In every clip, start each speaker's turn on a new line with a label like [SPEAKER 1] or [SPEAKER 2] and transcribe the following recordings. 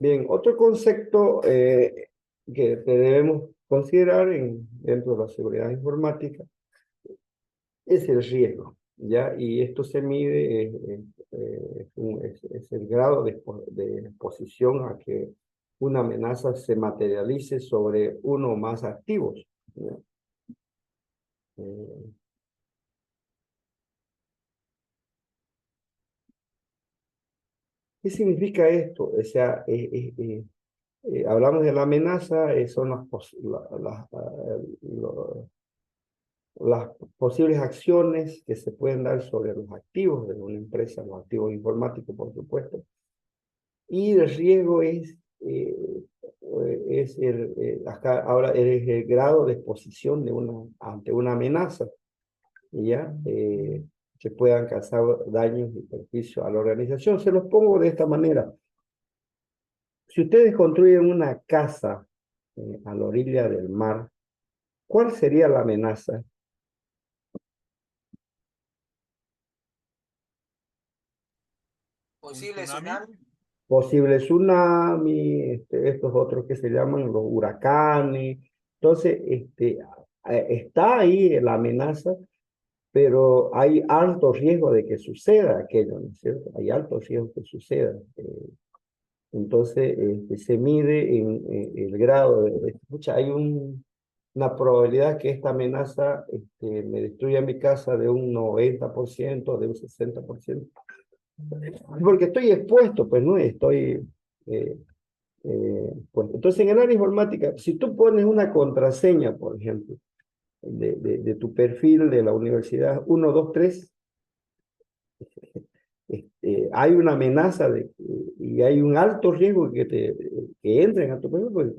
[SPEAKER 1] Bien, otro concepto que debemos considerar dentro de la seguridad informática es el riesgo, ¿ya? Y esto se mide, es el grado de exposición a que una amenaza se materialice sobre uno o más activos, ¿ya? Eh, ¿Qué significa esto? O sea, hablamos de la amenaza, son las posibles acciones que se pueden dar sobre los activos de una empresa, los activos informáticos, por supuesto. Y el riesgo acá ahora es el grado de exposición ante una amenaza, ¿ya? Que puedan causar daños y perjuicios a la organización. Se los pongo de esta manera. Si ustedes construyen una casa a la orilla del mar, ¿cuál sería la amenaza?
[SPEAKER 2] ¿Un
[SPEAKER 3] Posible
[SPEAKER 2] tsunami?
[SPEAKER 3] tsunami?
[SPEAKER 1] Posible tsunami, estos otros que se llaman los huracanes. Entonces, está ahí la amenaza, pero hay alto riesgo de que suceda aquello, ¿no es cierto? Hay alto riesgo que suceda. Entonces, se mide en el grado escucha, hay una probabilidad que esta amenaza me destruya mi casa de un 90%, de un 60%. Porque estoy expuesto, pues no estoy eh, pues. Entonces, en el área informática, si tú pones una contraseña, por ejemplo, de tu perfil de la universidad 123, hay una amenaza y hay un alto riesgo que entren a tu perfil porque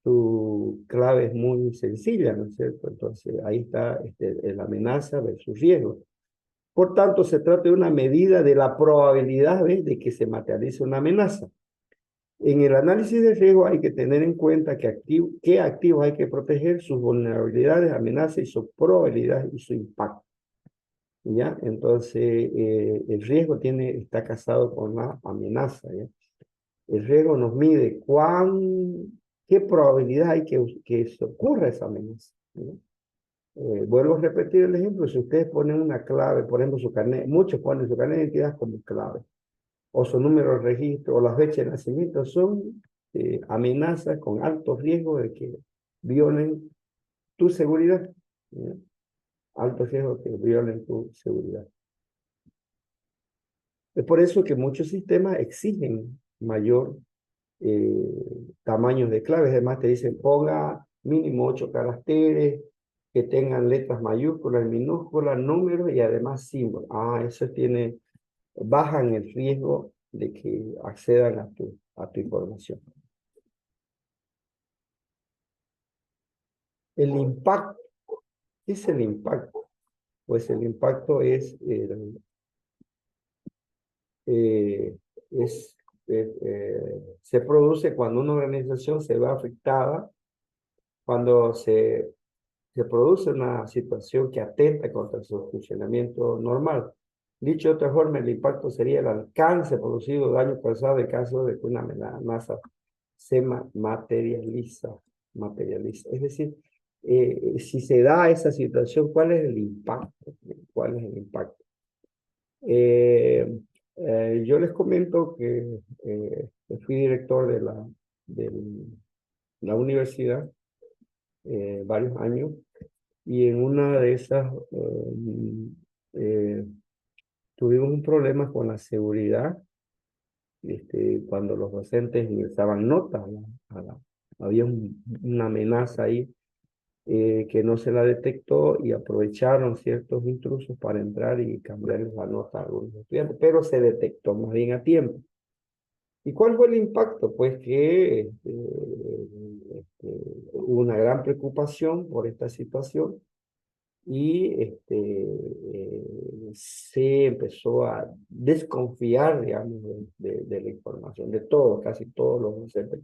[SPEAKER 1] tu clave es muy sencilla, ¿no es cierto? Entonces, ahí está la amenaza versus riesgo. Por tanto, se trata de una medida de la probabilidad, ¿ves?, de que se materialice una amenaza. En el análisis de riesgo hay que tener en cuenta qué activos hay que proteger, sus vulnerabilidades, amenazas y su probabilidad y su impacto. ¿Ya? Entonces, el riesgo está casado con la amenaza. ¿Ya? El riesgo nos mide qué probabilidad hay que se ocurra esa amenaza. ¿Ya? Vuelvo a repetir el ejemplo, si ustedes ponen una clave, por ejemplo, su carnet, muchos ponen su carnet de identidad como clave, o su número de registro, o la fecha de nacimiento, son amenazas con alto riesgo de que violen tu seguridad. ¿Ya? Alto riesgo de que violen tu seguridad. Es por eso que muchos sistemas exigen mayor tamaños de claves. Además, te dicen ponga mínimo 8 caracteres, que tengan letras mayúsculas, minúsculas, números y además símbolos. Eso bajan el riesgo de que accedan a tu información. El impacto. ¿Qué es el impacto? Pues el impacto eh, es, se produce cuando una organización se ve afectada, cuando se produce una situación que atenta contra su funcionamiento normal. Dicho de otra forma, el impacto sería el alcance producido, daño causado en caso de que una amenaza se materializa. Es decir, si se da esa situación, ¿cuál es el impacto? ¿Cuál es el impacto? Yo les comento que fui director de la universidad varios años y en una de esas eh, tuvimos un problema con la seguridad cuando los docentes ingresaban notas. Había una amenaza ahí que no se la detectó y aprovecharon ciertos intrusos para entrar y cambiarles la nota a algunos estudiantes, pero se detectó más bien a tiempo. ¿Y cuál fue el impacto? Pues que hubo una gran preocupación por esta situación y se empezó a desconfiar, digamos, de la información, de todo, casi todos los docentes.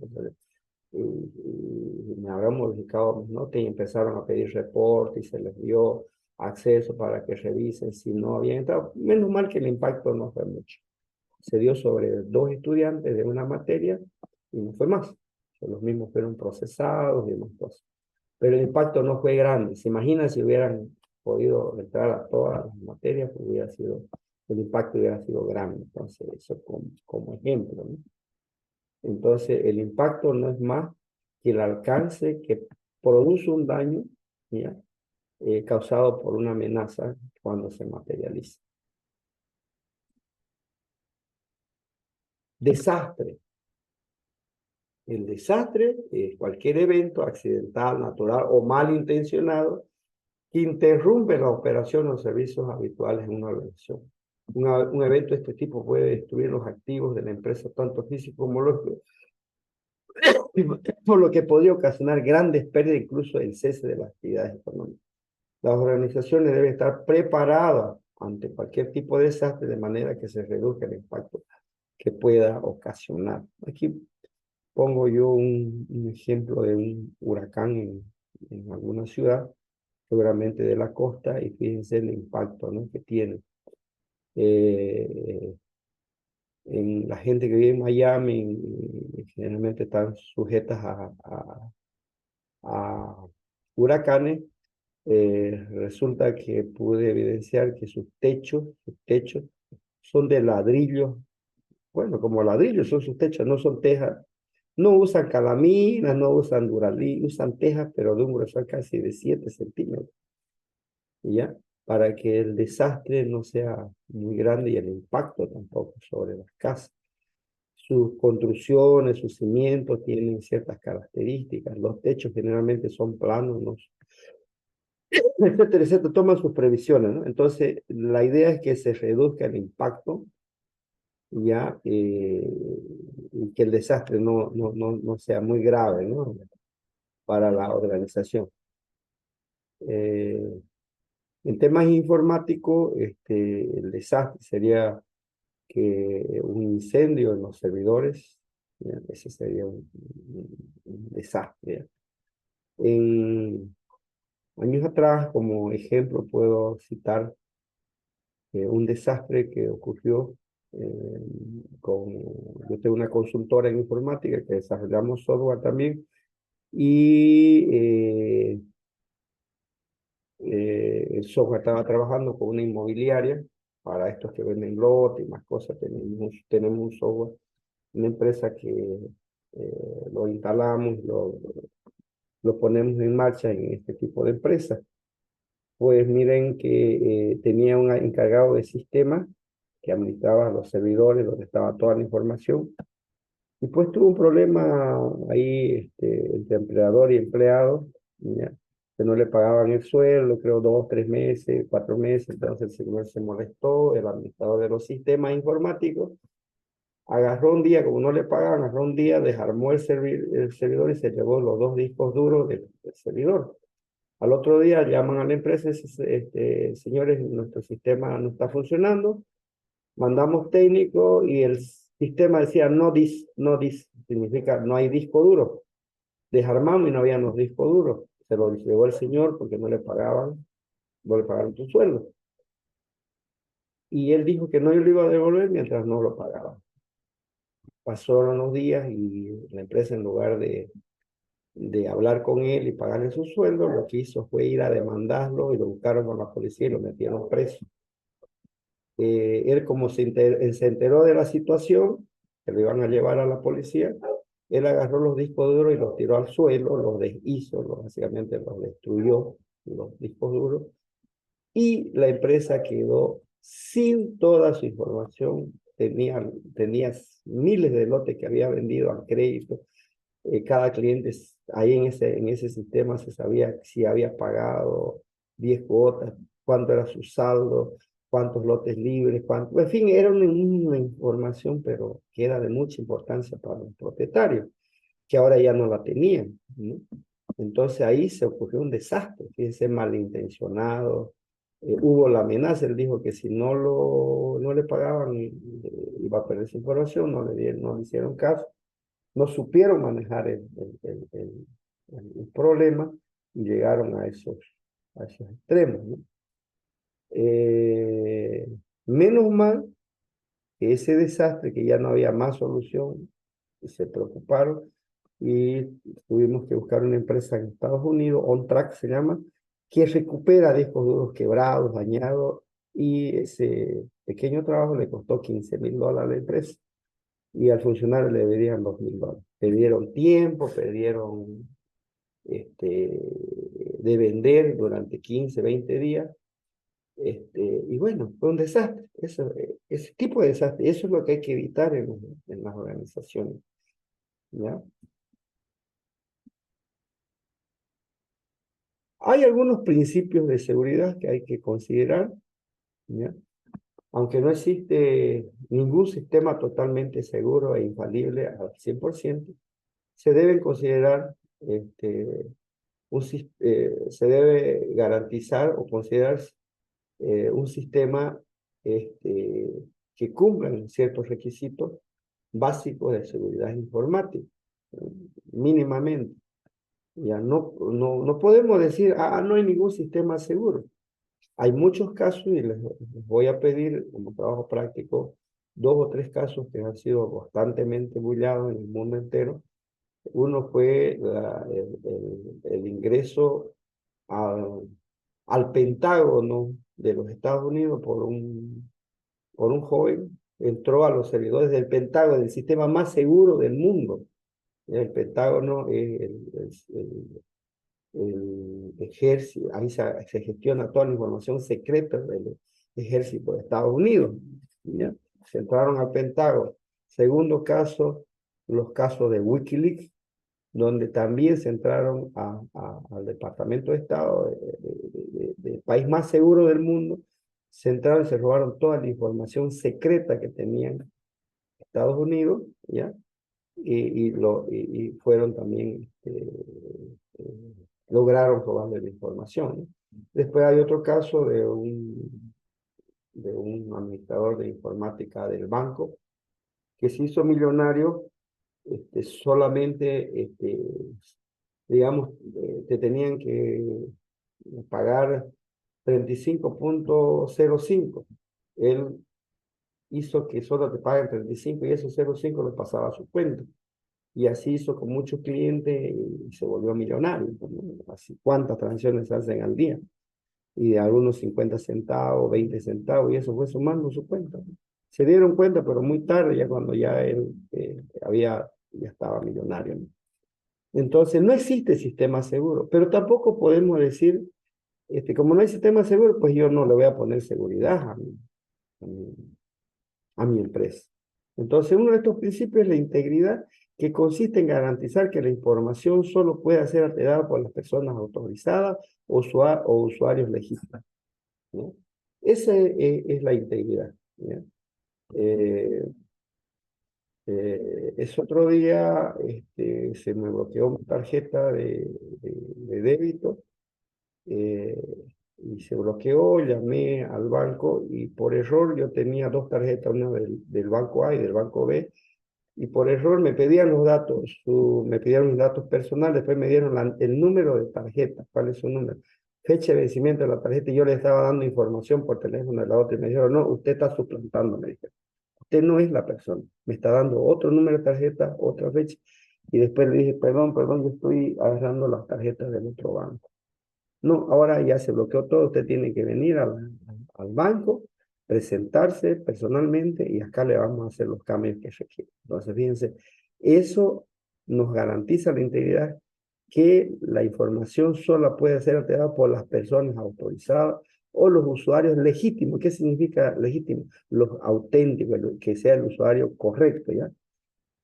[SPEAKER 1] Me habrán modificado mis notas y empezaron a pedir reportes y se les dio acceso para que revisen si no habían entrado. Menos mal que el impacto no fue mucho. se dio sobre 2 estudiantes de una materia y no fue más. Los mismos fueron procesados y demás cosas. Pero el impacto no fue grande. Se imagina si hubieran podido entrar a todas las materias, hubiera sido, el impacto hubiera sido grande. Entonces, eso como ejemplo, ¿no? Entonces, el impacto no es más que el alcance que produce un daño, ¿ya? Causado por una amenaza cuando se materializa. Desastre. El desastre es cualquier evento accidental, natural o malintencionado que interrumpe la operación o servicios habituales en una organización. Un evento de este tipo puede destruir los activos de la empresa, tanto físicos como los por lo que podría ocasionar grandes pérdidas, incluso el cese de las actividades económicas. Las organizaciones deben estar preparadas ante cualquier tipo de desastre de manera que se reduzca el impacto que pueda ocasionar. Aquí pongo yo un ejemplo de un huracán en alguna ciudad, seguramente de la costa, y fíjense el impacto, ¿no?, que tiene. En la gente que vive en Miami, generalmente están sujetas a huracanes. Resulta que pude evidenciar que sus techos son de ladrillos, bueno, como ladrillos son sus techos, no son tejas. No usan calaminas, no usan duralí, usan tejas, pero de un grosor casi de 7 centímetros, ¿ya? Para que el desastre no sea muy grande y el impacto tampoco sobre las casas. Sus construcciones, sus cimientos tienen ciertas características. Los techos generalmente son planos, ¿no?, etcétera, etcétera. Toman sus previsiones, ¿no? Entonces, la idea es que se reduzca el impacto, ya, y que el desastre no sea muy grave, ¿no?, para la organización. Eh, en temas informáticos, el desastre sería que un incendio en los servidores, ¿ya? Ese sería un desastre, ¿ya? En años atrás, como ejemplo, puedo citar un desastre que ocurrió con, yo tengo una consultora en informática que desarrollamos software también, y el software estaba trabajando con una inmobiliaria para estos que venden lotes y más cosas. Tenemos un software, una empresa que lo instalamos, lo ponemos en marcha en este tipo de empresas. Pues miren que tenía un encargado de sistema que administraba los servidores donde estaba toda la información, y pues tuvo un problema ahí entre empleador y empleado, ¿ya?, que no le pagaban el sueldo, creo 2, 3 meses, 4 meses. Entonces el señor se molestó, el administrador de los sistemas informáticos agarró un día, como no le pagaban, agarró un día, desarmó el servidor y se llevó los 2 discos duros del servidor. Al otro día llaman a la empresa y dicen, señores, nuestro sistema no está funcionando. Mandamos técnico y el sistema decía no dis, significa no hay disco duro. Desarmamos y no había los discos duros. Se lo llevó el señor porque no le pagaron su sueldo. Y él dijo que no lo iba a devolver mientras no lo pagaban. Pasaron los días y la empresa, en lugar de hablar con él y pagarle su sueldo, lo que hizo fue ir a demandarlo, y lo buscaron con la policía y lo metieron preso. Él, como se enteró de la situación, que lo iban a llevar a la policía, él agarró los discos duros y los tiró al suelo, los deshizo, básicamente los destruyó, los discos duros, y la empresa quedó sin toda su información. Tenía miles de lotes que había vendido al crédito. Cada cliente ahí en ese sistema se sabía si había pagado 10 cuotas, cuánto era su saldo, cuántos lotes libres, en fin, era una información, pero que era de mucha importancia para los propietarios, que ahora ya no la tenían, ¿no? Entonces ahí se ocurrió un desastre, fíjense, malintencionado. Hubo la amenaza, él dijo que si no le pagaban, iba a perder su información, no le hicieron caso, no supieron manejar el problema y llegaron a esos extremos, ¿no? Menos mal que ese desastre, que ya no había más solución, y se preocuparon y tuvimos que buscar una empresa en Estados Unidos, OnTrack se llama, que recupera discos duros quebrados, dañados, y ese pequeño trabajo le costó $15,000 a la empresa y al funcionario le debían $2,000. Perdieron tiempo, perdieron de vender durante 15, 20 días. Y bueno, fue un desastre. Ese tipo de desastre, eso es lo que hay que evitar en las organizaciones. ¿Ya? Hay algunos principios de seguridad que hay que considerar, ¿ya? Aunque no existe ningún sistema totalmente seguro e infalible al 100%, se deben considerar, se debe garantizar o considerar un sistema este, que cumpla ciertos requisitos básicos de seguridad informática, mínimamente. Ya no podemos decir, no hay ningún sistema seguro. Hay muchos casos y les voy a pedir como trabajo práctico 2 o 3 casos que han sido constantemente bullados en el mundo entero. Uno fue el ingreso al, al Pentágono de los Estados Unidos por un joven. Entró a los servidores del Pentágono, el sistema más seguro del mundo. El Pentágono es el ejército, ahí se gestiona toda la información secreta del ejército de Estados Unidos. ¿Ya? Se entraron al Pentágono. Segundo caso, los casos de Wikileaks, donde también se entraron al Departamento de Estado del país más seguro del mundo, se entraron y se robaron toda la información secreta que tenían Estados Unidos, ¿ya? Y fueron también, lograron robarle la información, ¿no? Después hay otro caso de un administrador de informática del banco que se hizo millonario solamente, digamos, te tenían que pagar 35,05. Él hizo que solo te paguen 35 y esos 0,5 lo pasaba a su cuenta. Y así hizo con muchos clientes y se volvió millonario, ¿no? Así, ¿cuántas transacciones se hacen al día? Y de algunos 50 centavos, 20 centavos, y eso fue sumando su cuenta, ¿no? Se dieron cuenta, pero muy tarde, ya cuando ya él ya estaba millonario, ¿no? Entonces, no existe sistema seguro, pero tampoco podemos decir, como no hay sistema seguro, pues yo no le voy a poner seguridad a mi, a mi empresa. Entonces, uno de estos principios es la integridad, que consiste en garantizar que la información solo pueda ser alterada por las personas autorizadas o usuarios legítimos, ¿no? Esa es la integridad, ¿ya? Eh, ese otro día se me bloqueó mi tarjeta de débito, eh, y se bloqueó. Llamé al banco y por error yo tenía 2 tarjetas, una del banco A y del banco B, y por error me pedían los datos, me pidieron los datos personales, después me dieron el número de tarjeta, cuál es su número, fecha de vencimiento de la tarjeta, y yo le estaba dando información por teléfono de la otra, y me dijeron, no, usted está suplantando, me dijeron. Usted no es la persona, me está dando otro número de tarjeta, otra fecha, y después le dije, perdón, yo estoy agarrando las tarjetas del otro banco. No, ahora ya se bloqueó todo, usted tiene que venir al banco, presentarse personalmente y acá le vamos a hacer los cambios que requiere. Entonces, fíjense, eso nos garantiza la integridad, que la información solo puede ser alterada por las personas autorizadas o los usuarios legítimos. ¿Qué significa legítimo? Los auténticos, que sea el usuario correcto, ¿ya?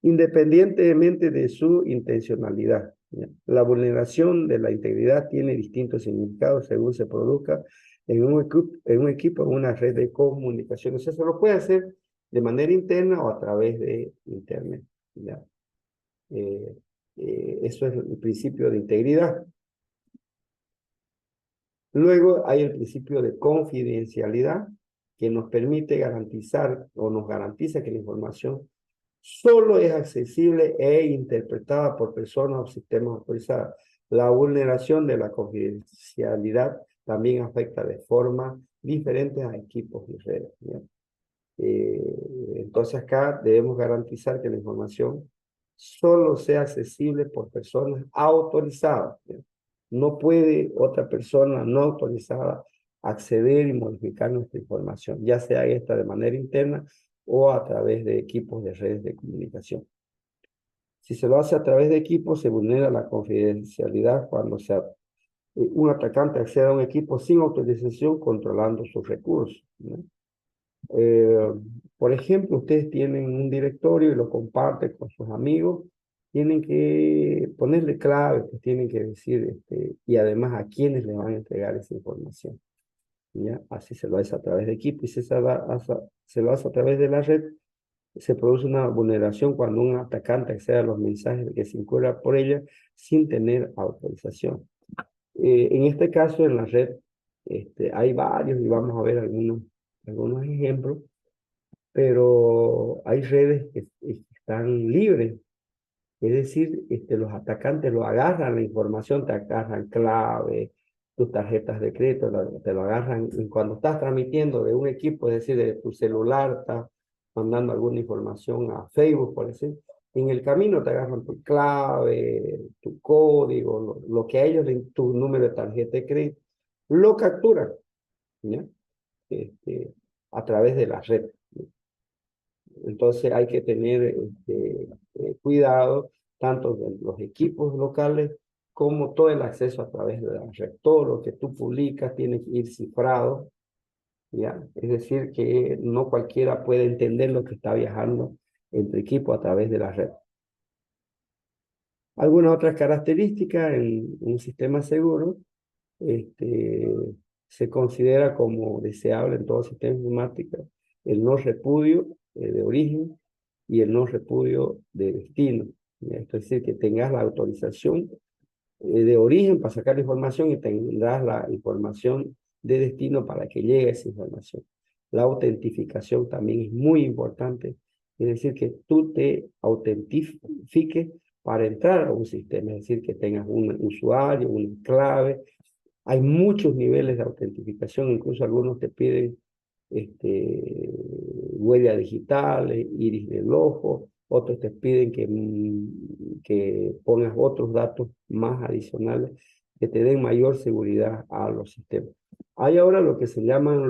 [SPEAKER 1] Independientemente de su intencionalidad, ¿ya? La vulneración de la integridad tiene distintos significados según se produzca en una red de comunicación. O sea, se lo puede hacer de manera interna o a través de Internet, ¿ya? Eh, Eso es el principio de integridad. Luego hay el principio de confidencialidad, que nos permite garantizar o nos garantiza que la información solo es accesible e interpretada por personas o sistemas autorizados. La vulneración de la confidencialidad también afecta de forma diferente a equipos y redes, ¿ya? Eh, entonces acá debemos garantizar que la información solo sea accesible por personas autorizadas. No puede otra persona no autorizada acceder y modificar nuestra información, ya sea esta de manera interna o a través de equipos de redes de comunicación. Si se lo hace a través de equipos, se vulnera la confidencialidad cuando un atacante accede a un equipo sin autorización controlando sus recursos, ¿no? Eh, por ejemplo, ustedes tienen un directorio y lo comparten con sus amigos, tienen que ponerle clave, pues tienen que decir, y además a quiénes le van a entregar esa información. ¿Ya? Así se lo hace a través de equipo y se lo hace a través de la red. Se produce una vulneración cuando un atacante accede a los mensajes que circulan por ella sin tener autorización. En este caso, en la red, hay varios y vamos a ver algunos ejemplos, pero hay redes que están libres. Es decir, los atacantes lo agarran la información, te agarran clave, tus tarjetas de crédito, te lo agarran cuando estás transmitiendo de un equipo, es decir, de tu celular, estás mandando alguna información a Facebook, por decir. En el camino te agarran tu clave, tu código, lo que a ellos, tu número de tarjeta de crédito, lo capturan, ¿ya? Este, a través de la red. Entonces hay que tener cuidado tanto de los equipos locales como todo el acceso a través de la red. Todo lo que tú publicas tiene que ir cifrado, ¿ya? Es decir, que no cualquiera puede entender lo que está viajando entre equipos a través de la red. Algunas otras características en un sistema seguro, este, se considera como deseable en todo sistema informático el no repudio de origen y el no repudio de destino. Esto es decir, que tengas la autorización de origen para sacar la información y tendrás la información de destino para que llegue esa información. La autentificación también es muy importante, es decir, que tú te autentifiques para entrar a un sistema, es decir, que tengas un usuario, una clave. Hay muchos niveles de autentificación, incluso algunos te piden huella digital, iris del ojo, otros te piden que pongas otros datos más adicionales que te den mayor seguridad a los sistemas. Hay ahora lo que se llaman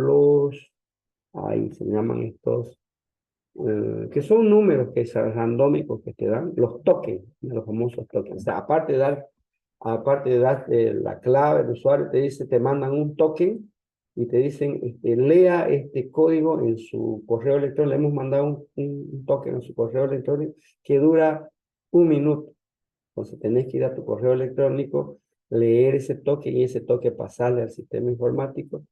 [SPEAKER 1] ahí se llaman estos, que son números que son randómicos que te dan, los tokens, los famosos tokens. O sea, aparte de darte la clave del usuario, te mandan un token y te dicen, lea este código en su correo electrónico. Le hemos mandado un token en su correo electrónico que dura 1 minuto. Entonces tenés que ir a tu correo electrónico, leer ese token y ese token pasarle al sistema informático,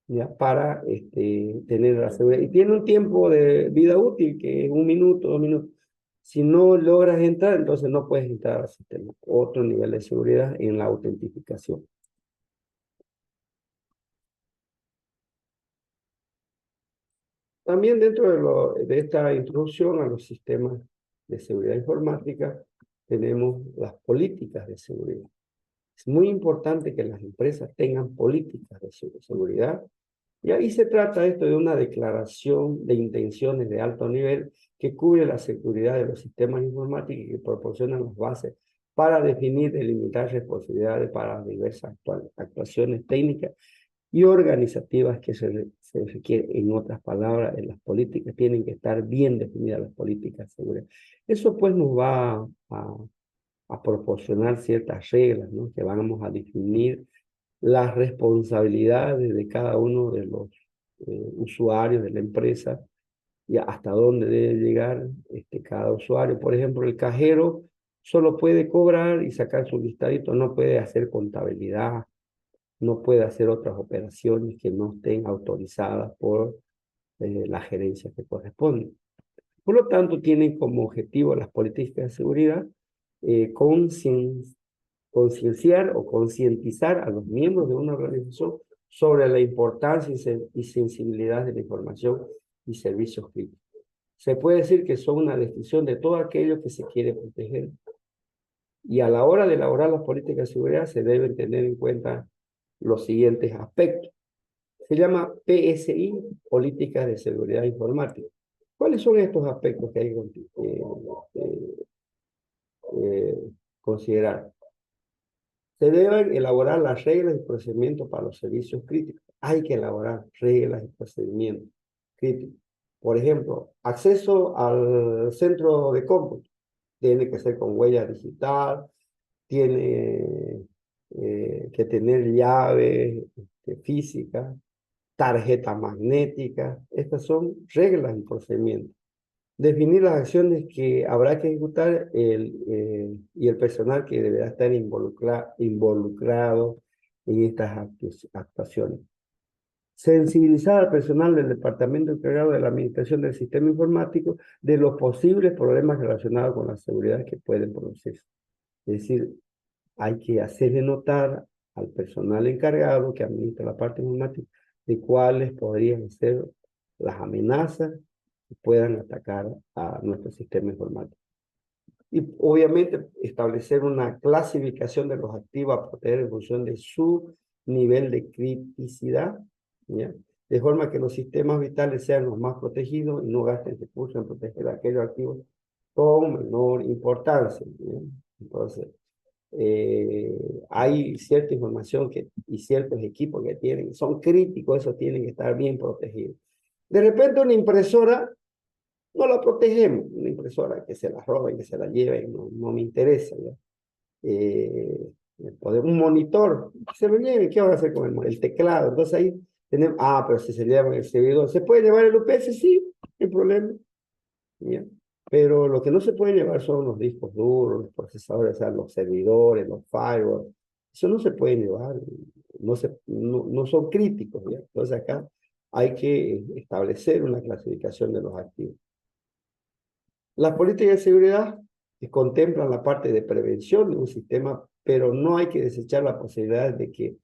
[SPEAKER 1] ¿ya? Para tener la seguridad. Y tiene un tiempo de vida útil que es 1 minuto, 2 minutos. Si no logras entrar, entonces no puedes entrar al sistema. Otro nivel de seguridad en la autentificación. También dentro de esta introducción a los sistemas de seguridad informática, tenemos las políticas de seguridad. Es muy importante que las empresas tengan políticas de seguridad. Y ahí se trata esto de una declaración de intenciones de alto nivel que cubre la seguridad de los sistemas informáticos y que proporciona las bases para definir y delimitar responsabilidades para diversas actuaciones técnicas y organizativas que se requieren. En otras palabras, en las políticas tienen que estar bien definidas las políticas de seguridad. Eso pues nos va a proporcionar ciertas reglas, ¿no? Que vamos a definir las responsabilidades de cada uno de los usuarios de la empresa y hasta dónde debe llegar cada usuario. Por ejemplo, el cajero solo puede cobrar y sacar su listadito, no puede hacer contabilidad, no puede hacer otras operaciones que no estén autorizadas por la gerencia que corresponde. Por lo tanto, tienen como objetivo las políticas de seguridad concienciar o concientizar a los miembros de una organización sobre la importancia y sensibilidad de la información y servicios críticos. Se puede decir que son una descripción de todo aquello que se quiere proteger. Y a la hora de elaborar las políticas de seguridad se deben tener en cuenta los siguientes aspectos. Se llama PSI, Políticas de Seguridad Informática. ¿Cuáles son estos aspectos que hay que considerar? Se deben elaborar las reglas y procedimientos para los servicios críticos. Hay que elaborar reglas y procedimientos críticos. Por ejemplo, acceso al centro de cómputo. Tiene que ser con huella digital, tiene que tener llave física, tarjeta magnética. Estas son reglas y procedimientos. Definir las acciones que habrá que ejecutar y el personal que deberá estar involucrado en estas actuaciones. Sensibilizar al personal del departamento encargado de la administración del sistema informático de los posibles problemas relacionados con la seguridad que pueden producirse. Es decir, hay que hacerle notar al personal encargado que administra la parte informática de cuáles podrían ser las amenazas que puedan atacar a nuestro sistema informático. Y obviamente establecer una clasificación de los activos a proteger en función de su nivel de criticidad, ¿ya? De forma que los sistemas vitales sean los más protegidos y no gasten recursos en proteger aquellos activos con menor importancia, ¿ya? Entonces, hay cierta información y ciertos equipos que son críticos, esos tienen que estar bien protegidos. De repente una impresora no la protegemos, una impresora que se la roben, que se la lleven, no me interesa, ¿ya? Un monitor, que se lo lleven, ¿qué van a hacer con el teclado? Entonces ahí tenemos, pero si se llevan el servidor, ¿se puede llevar el UPS? Sí, no hay problema, ¿ya? Pero lo que no se puede llevar son los discos duros, los procesadores, o sea, los servidores, los firewalls. Eso no se puede llevar, no son críticos, ¿ya? Entonces acá hay que establecer una clasificación de los activos. Las políticas de seguridad contemplan la parte de prevención de un sistema, pero no hay que desechar la posibilidad de que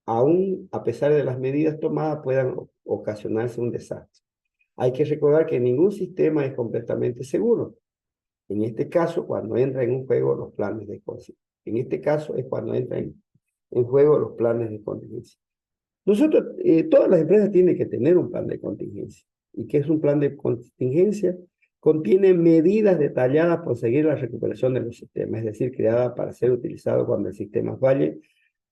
[SPEAKER 1] aún a pesar de las medidas tomadas puedan ocasionarse un desastre. Hay que recordar que ningún sistema es completamente seguro. En este caso, cuando entra en un juego los planes de contingencia. En este caso es cuando entran en juego los planes de contingencia. Nosotros, todas las empresas tienen que tener un plan de contingencia. ¿Y qué es un plan de contingencia? Contiene medidas detalladas para seguir la recuperación de los sistemas, es decir, creada para ser utilizado cuando el sistema falle,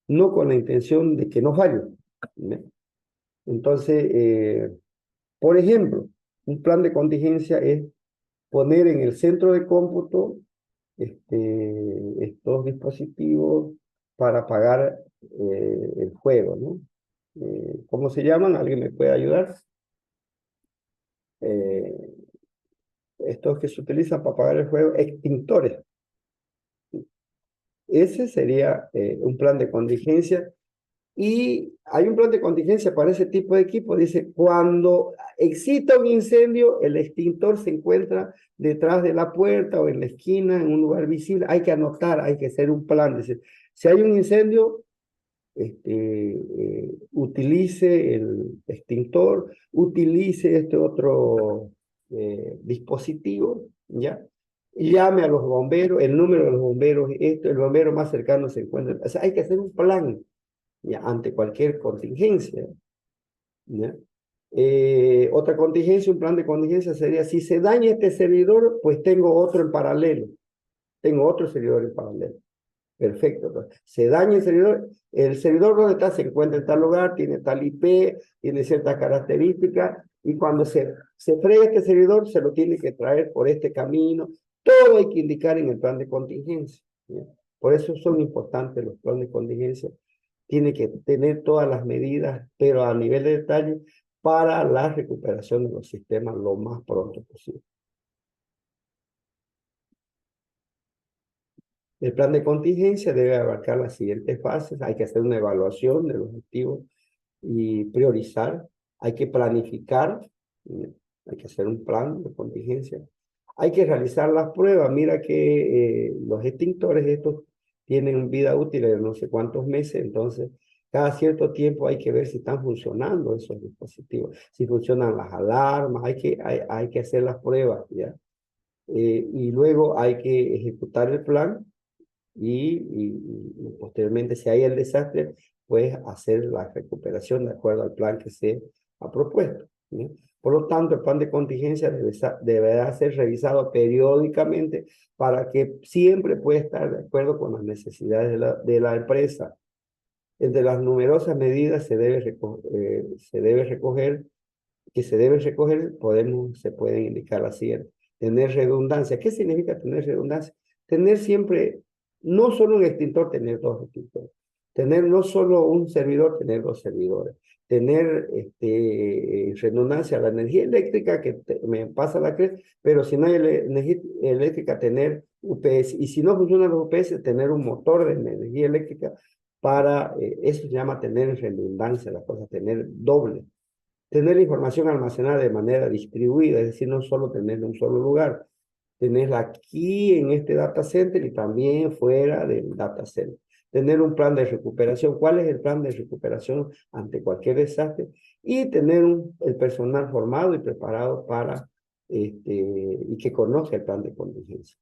[SPEAKER 1] no con la intención de que no falle, ¿no? Entonces, por ejemplo, un plan de contingencia es poner en el centro de cómputo estos dispositivos para apagar el juego, ¿no? ¿Cómo se llaman? ¿Alguien me puede ayudar? Estos que se utilizan para apagar el juego, extintores. Ese sería un plan de contingencia. Y hay un plan de contingencia para ese tipo de equipo. Dice, cuando exista un incendio, el extintor se encuentra detrás de la puerta o en la esquina, en un lugar visible. Hay que anotar, hay que hacer un plan. Dice, si hay un incendio, utilice el extintor, utilice este otro dispositivo, ¿ya? Llame a los bomberos, el número de los bomberos, el bombero más cercano se encuentra. O sea, hay que hacer un plan, ¿ya? Ante cualquier contingencia, ¿ya? Otra contingencia, un plan de contingencia sería, si se daña este servidor, pues tengo otro en paralelo, tengo otro servidor en paralelo. Perfecto. Pues. Se daña el servidor donde está, se encuentra en tal lugar, tiene tal IP, tiene ciertas características, y cuando se frega este servidor, se lo tiene que traer por este camino. Todo hay que indicar en el plan de contingencia, ¿ya? Por eso son importantes los planes de contingencia. Tiene que tener todas las medidas, pero a nivel de detalle, para la recuperación de los sistemas lo más pronto posible. El plan de contingencia debe abarcar las siguientes fases. Hay que hacer una evaluación de los activos y priorizar. Hay que planificar. Hay que hacer un plan de contingencia. Hay que realizar las pruebas. Mira que los extintores estos tienen vida útil de no sé cuántos meses. Entonces, cada cierto tiempo hay que ver si están funcionando esos dispositivos. Si funcionan las alarmas. Hay que hacer las pruebas, ¿ya? Y luego hay que ejecutar el plan. Y posteriormente, si hay el desastre, pues hacer la recuperación de acuerdo al plan que se ha propuesto, ¿sí? Por lo tanto, el plan de contingencia deberá ser revisado periódicamente para que siempre pueda estar de acuerdo con las necesidades de la empresa. Entre las numerosas medidas que se deben recoger, se pueden indicar las siguientes. Tener redundancia. ¿Qué significa tener redundancia? Tener siempre, no solo un extintor, tener dos extintores. Tener no solo un servidor, tener dos servidores. Tener redundancia a la energía eléctrica que me pasa la CRES, pero si no hay energía eléctrica, tener UPS. Y si no funcionan los UPS, tener un motor de energía eléctrica para, eso se llama tener redundancia, la cosa, tener doble. Tener la información almacenada de manera distribuida, es decir, no solo tenerla en un solo lugar, tenerla aquí en este data center y también fuera del data center. Tener un plan de recuperación. ¿Cuál es el plan de recuperación ante cualquier desastre? Y tener el personal formado y preparado para, y que conozca el plan de contingencia.